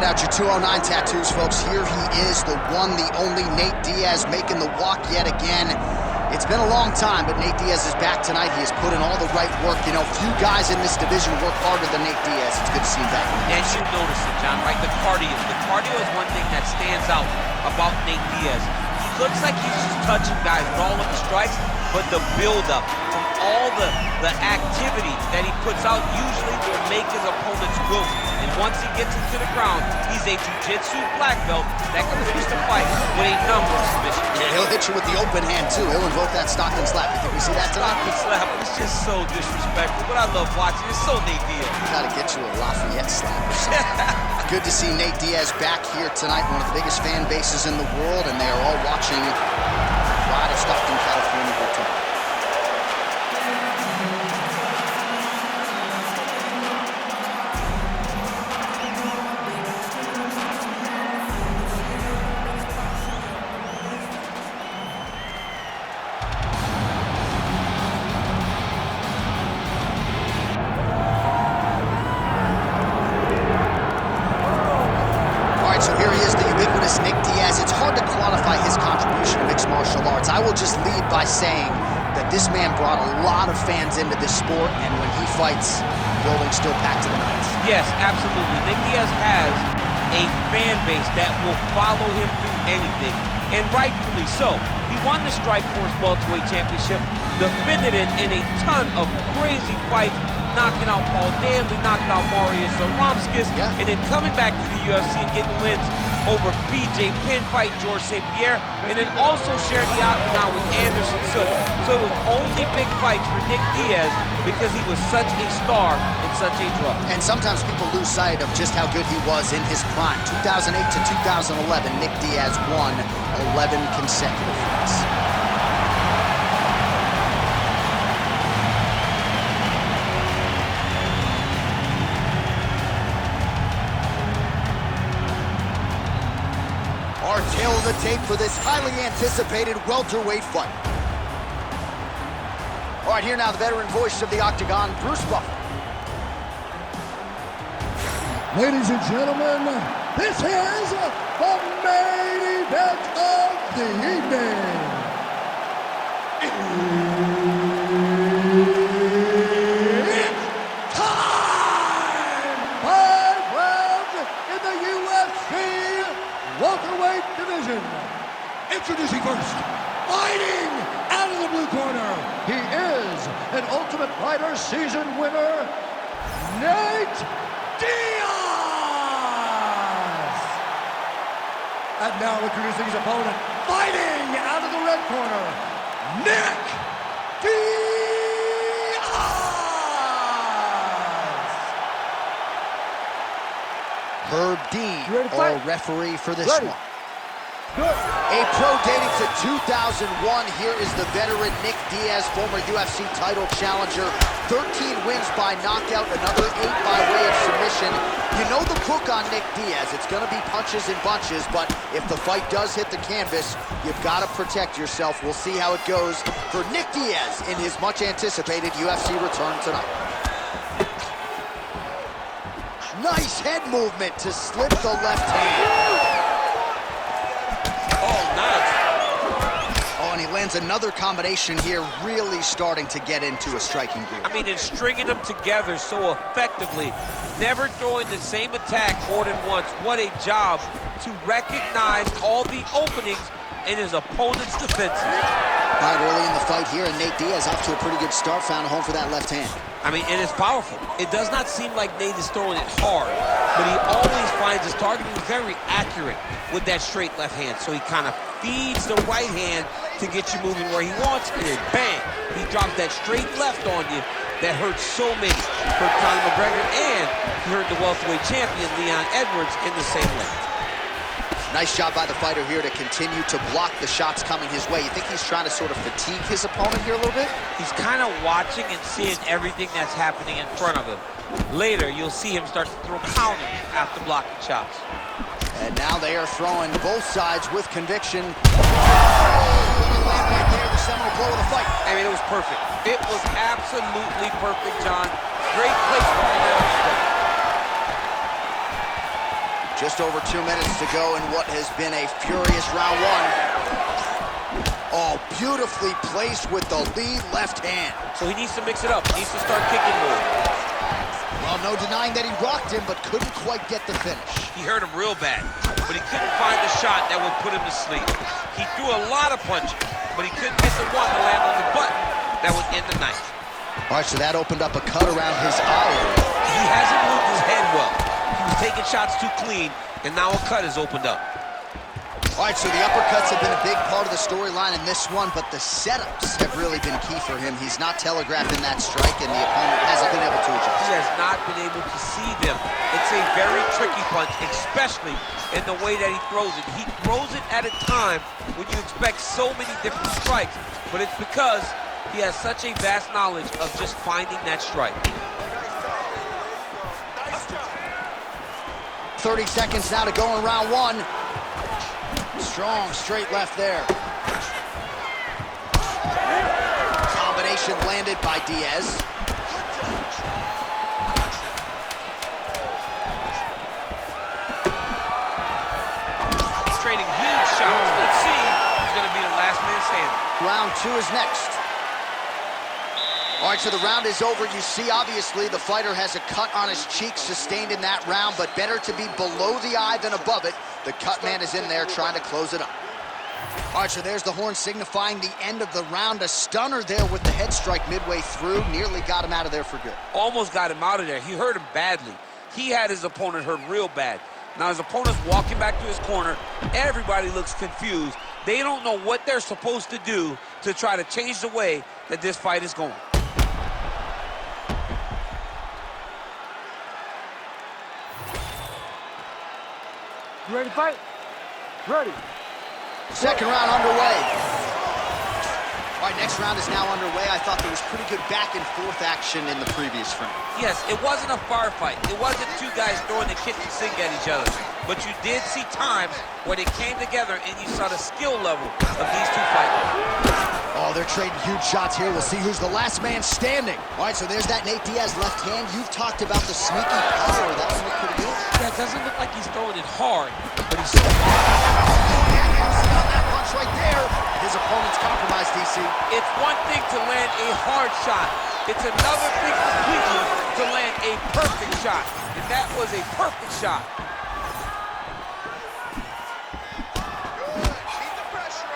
Get out your 209 tattoos, folks. Here he is, the one, the only Nate Diaz, making the walk yet again. It's been a long time, but Nate Diaz is back tonight. He has put in all the right work. You know, few guys in this division work harder than Nate Diaz. It's good to see him back. And you notice it, John, right? The cardio. The cardio is one thing that stands out about Nate Diaz. He looks like he's just touching guys with all of the strikes, but the build-up from all the activity that he puts out usually will make his opponents wilt. And once he gets into the ground, he's a jiu-jitsu black belt that can finish the fight with a number of submissions. Yeah, he'll hit you with the open hand, too. He'll invoke that Stockton slap. You think we see that tonight? Stockton slap. It's just so disrespectful, but I love watching. It's so Nate Diaz. You gotta get you a Lafayette slap or something. Good to see Nate Diaz back here tonight, one of the biggest fan bases in the world, and they are all watching right of Stockton, California here tonight. So here he is, the ubiquitous Nick Diaz. It's hard to quantify his contribution to mixed martial arts. I will just lead by saying that this man brought a lot of fans into this sport, and when he fights, the building's still packed to the nines. Yes, absolutely. Nick Diaz has a fan base that will follow him through anything, and rightfully so. He won the Strikeforce Welterweight Championship, defended it in a ton of crazy fights, knocking out Paul Danley, knocking out Marius Zaromskis, and then coming back to the UFC and getting wins over BJ Penn, fight George St. Pierre, and then also sharing the octagon with Anderson Silva. So it was only big fights for Nick Diaz because he was such a star and such a draw. And sometimes people lose sight of just how good he was in his prime. 2008 to 2011, Nick Diaz won 11 consecutive fights. Our tail of the tape for this highly anticipated welterweight fight. All right, here now the veteran voice of the Octagon, Bruce Buffer. Ladies and gentlemen, this is the main event of the evening. It's time! 5 rounds in the UFC welterweight division. Introducing first, fighting out of the blue corner, he is an Ultimate Fighter season winner, Nate Diaz! And now introducing his opponent, fighting out of the red corner, Nick Diaz! Herb Dean, our referee for this one. Good. A pro dating to 2001. Here is the veteran Nick Diaz, former UFC title challenger. 13 wins by knockout, another 8 by way of submission. You know the book on Nick Diaz. It's going to be punches and bunches, but if the fight does hit the canvas, you've got to protect yourself. We'll see how it goes for Nick Diaz in his much-anticipated UFC return tonight. Nice head movement to slip the left hand. And he lands another combination here, really starting to get into a striking groove. I mean, and stringing them together so effectively, never throwing the same attack more than once. What a job to recognize all the openings in his opponent's defenses. Right early in the fight here, and Nate Diaz off to a pretty good start, found a home for that left hand. I mean, it is powerful. It does not seem like Nate is throwing it hard, but he always finds his target. He's very accurate with that straight left hand, so he kind of feeds the right hand to get you moving where he wants, and then bang, he drops that straight left on you that hurts so many. Hurt Conor McGregor, and he hurt the welterweight champion Leon Edwards in the same way. Nice job by the fighter here to continue to block the shots coming his way. You think he's trying to sort of fatigue his opponent here a little bit? He's kind of watching and seeing everything that's happening in front of him. Later, you'll see him start to throw counters after blocking shots. And now they are throwing both sides with conviction. Land right there, the seminal blow of the fight. I mean, it was perfect. It was absolutely perfect, John. Great placement on that. Just over 2 minutes to go in what has been a furious round one. Oh, beautifully placed with the lead left hand. So he needs to mix it up. He needs to start kicking more. Well, no denying that he rocked him, but couldn't quite get the finish. He hurt him real bad, but he couldn't find the shot that would put him to sleep. He threw a lot of punches, but he couldn't get the one to land on the button that would end the night. All right, so that opened up a cut around his eye. He hasn't moved his head well. He was taking shots too clean, and now a cut has opened up. All right, so the uppercuts have been a big part of the storyline in this one, but the setups have really been key for him. He's not telegraphing that strike, and the opponent hasn't been able to adjust. He has not been able to see them. It's a very tricky punch, especially in the way that he throws it. He throws it at a time when you expect so many different strikes, but it's because he has such a vast knowledge of just finding that strike. 30 seconds now to go in round one. Strong straight left there. Combination landed by Diaz. He's trading huge shots. Let's see who's going to be the last man standing. Round two is next. All right, so the round is over. You see, obviously, the fighter has a cut on his cheek sustained in that round, but better to be below the eye than above it. The cut man is in there trying to close it up. All right, so there's the horn signifying the end of the round. A stunner there with the head strike midway through. Nearly got him out of there for good. Almost got him out of there. He hurt him badly. He had his opponent hurt real bad. Now his opponent's walking back to his corner. Everybody looks confused. They don't know what they're supposed to do to try to change the way that this fight is going. You ready to fight? Ready. Second round underway. All right, next round is now underway. I thought there was pretty good back and forth action in the previous round. Yes, it wasn't a firefight. It wasn't two guys throwing the kitchen sink at each other. But you did see times where they came together and you saw the skill level of these two fighters. Oh, they're trading huge shots here. We'll see who's the last man standing. All right, so there's that Nate Diaz left hand. You've talked about the sneaky power. That one looked pretty good. Yeah, it doesn't look like he's throwing it hard, but he's so that punch right there. His opponent's compromised, DC. It's one thing to land a hard shot. It's another thing completely to land a perfect shot. And that was a perfect shot.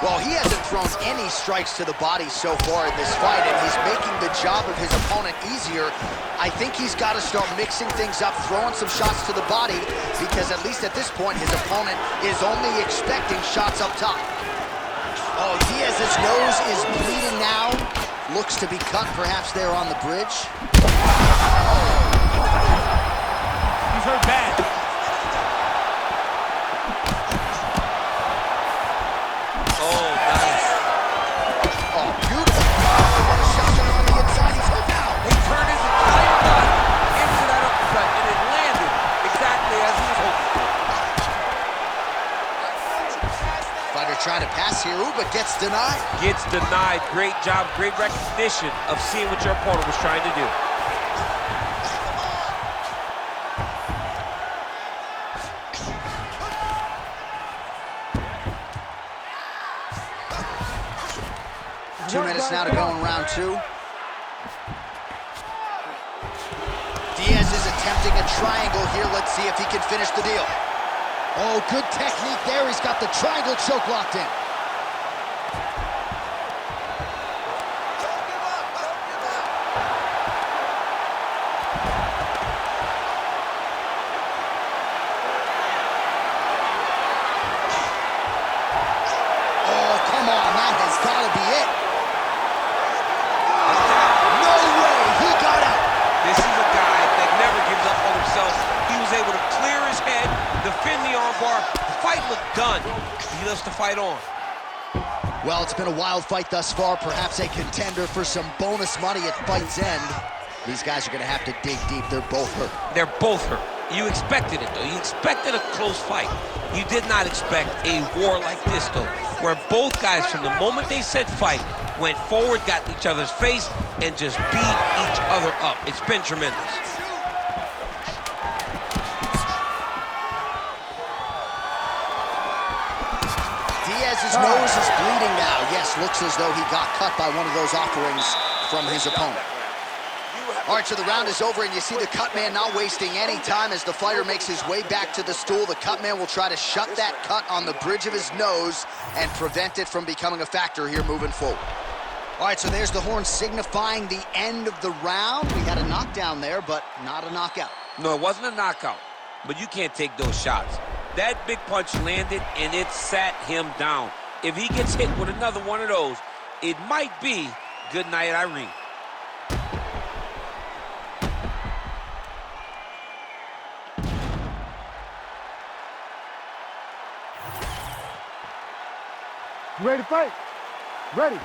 Well, he hasn't thrown any strikes to the body so far in this fight, and he's making the job of his opponent easier. I think he's got to start mixing things up, throwing some shots to the body, because at least at this point, his opponent is only expecting shots up top. Oh, Diaz's nose is bleeding now. Looks to be cut, perhaps there on the bridge. He's hurt bad. Trying to pass here, but gets denied. Gets denied. Great job, great recognition of seeing what your opponent was trying to do. Two minutes now to go in round two. Diaz is attempting a triangle here. Let's see if he can finish the deal. Oh, good technique there. He's got the triangle choke locked in. Oh, come on. That has got to be it. No way. He got out. This is a guy that never gives up on himself. He was able to clear his head, defend the armbar. The fight looked done. He lets the fight on. Well, it's been a wild fight thus far. Perhaps a contender for some bonus money at fight's end. These guys are going to have to dig deep. They're both hurt. They're both hurt. You expected it, though. You expected a close fight. You did not expect a war like this, though, where both guys, from the moment they said fight, went forward, got in each other's face, and just beat each other up. It's been tremendous. His nose is bleeding now. Yes, looks as though he got cut by one of those offerings from his opponent. All right, so the round is over, and you see the cut man not wasting any time as the fighter makes his way back to the stool. The cut man will try to shut that cut on the bridge of his nose and prevent it from becoming a factor here moving forward. All right, so there's the horn signifying the end of the round. We had a knockdown there, but not a knockout. No, it wasn't a knockout, but you can't take those shots. That big punch landed, and it sat him down. If he gets hit with another one of those, it might be good night, Irene. You ready to fight? Ready.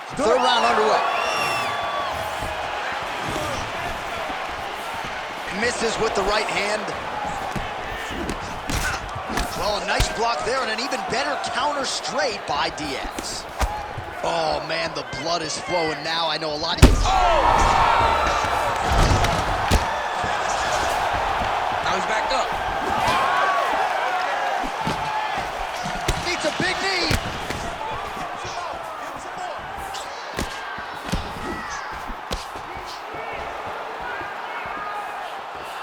Third round underway. Misses with the right hand. Well, a nice block there and an even better counter straight by Diaz. Oh, man, the blood is flowing now. I know a lot of you... Now he's back up. It's a big knee.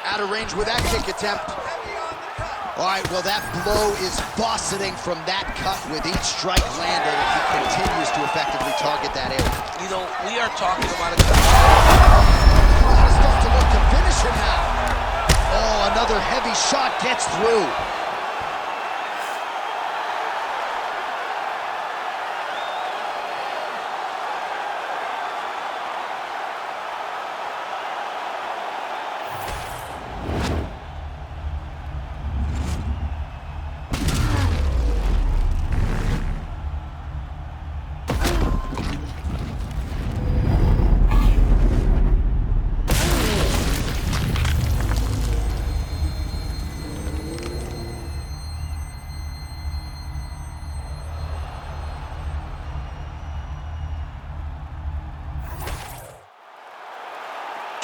Out of range with that kick attempt. All right, well, that blow is bossing from that cut with each strike landed, and he continues to effectively target that area. You know, we are talking about a... A lot of stuff to look to finish him now. Oh, another heavy shot gets through.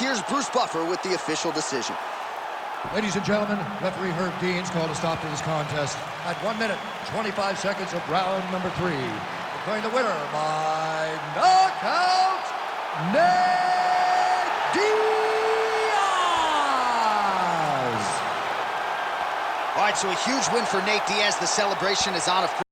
Here's Bruce Buffer with the official decision. Ladies and gentlemen, referee Herb Dean's called a stop to this contest at 1 minute, 25 seconds of round number 3. Declaring the winner by knockout, Nick Diaz! All right, so a huge win for Nate Diaz. The celebration is on, of course.